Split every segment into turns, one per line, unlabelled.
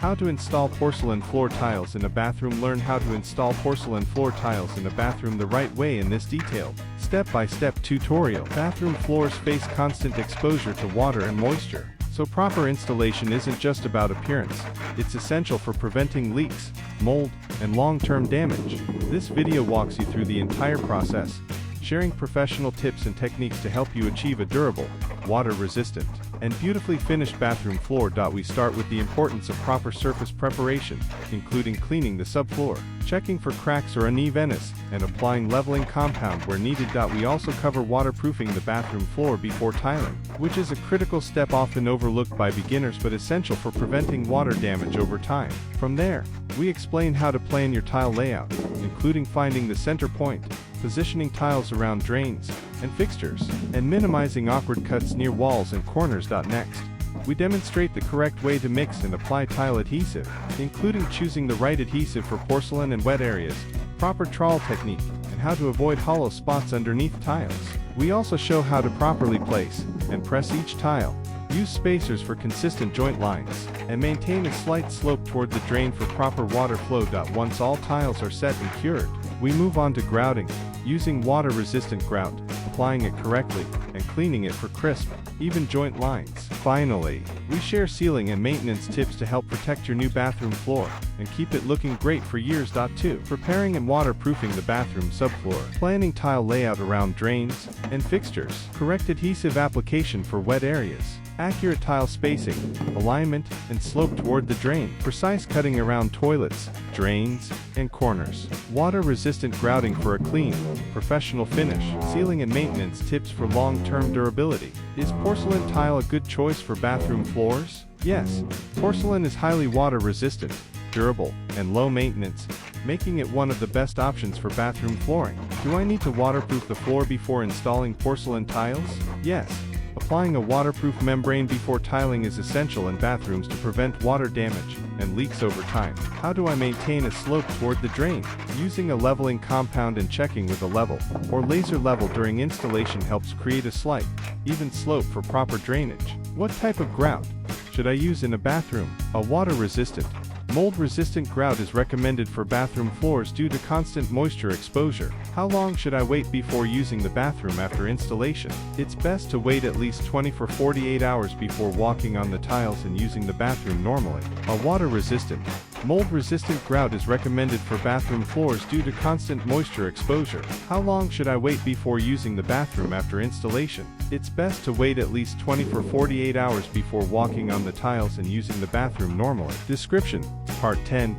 How to install porcelain floor tiles in a bathroom. Learn how to install porcelain floor tiles in a bathroom the right way in this detailed, step-by-step tutorial. Bathroom floors face constant exposure to water and moisture, so proper installation isn't just about appearance, it's essential for preventing leaks, mold, and long-term damage. This video walks you through the entire process, sharing professional tips and techniques to help you achieve a durable, water-resistant, and beautifully finished bathroom floor. We start with the importance of proper surface preparation, including cleaning the subfloor, checking for cracks or unevenness, and applying leveling compound where needed. We also cover waterproofing the bathroom floor before tiling, which is a critical step often overlooked by beginners but essential for preventing water damage over time. From there, we explain how to plan your tile layout, including finding the center point, positioning tiles around drains and fixtures, and minimizing awkward cuts near walls and corners. Next, we demonstrate the correct way to mix and apply tile adhesive, including choosing the right adhesive for porcelain and wet areas, proper trowel technique, and how to avoid hollow spots underneath tiles. We also show how to properly place and press each tile, use spacers for consistent joint lines, and maintain a slight slope toward the drain for proper water flow. Once all tiles are set and cured, we move on to grouting, using water-resistant grout, applying it correctly, and cleaning it for crisp, even joint lines. Finally, we share sealing and maintenance tips to help protect your new bathroom floor and keep it looking great for years. 2. Preparing and waterproofing the bathroom subfloor. Planning tile layout around drains and fixtures. Correct adhesive application for wet areas. Accurate tile spacing, alignment, and slope toward the drain. Precise cutting around toilets, drains, and corners. Water-resistant grouting for a clean, professional finish. Sealing and maintenance tips for long-term durability. Is porcelain tile a good choice for bathroom floors? Yes, porcelain is highly water-resistant, durable, and low maintenance, making it one of the best options for bathroom flooring. Do I need to waterproof the floor before installing porcelain tiles? Yes. Applying a waterproof membrane before tiling is essential in bathrooms to prevent water damage and leaks over time. How do I maintain a slope toward the drain? Using a leveling compound and checking with a level or laser level during installation helps create a slight, even slope for proper drainage. What type of grout should I use in a bathroom? A water-resistant, mold-resistant grout is recommended for bathroom floors due to constant moisture exposure. How long should I wait before using the bathroom after installation? It's best to wait at least 48 hours before walking on the tiles and using the bathroom normally. A water-resistant, mold-resistant grout is recommended for bathroom floors due to constant moisture exposure. How long should I wait before using the bathroom after installation? It's best to wait at least 48 hours before walking on the tiles and using the bathroom normally. Description: Part 10,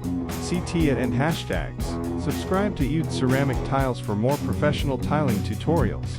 CT and hashtags. Subscribe to Ceramic Tiles for more professional tiling tutorials.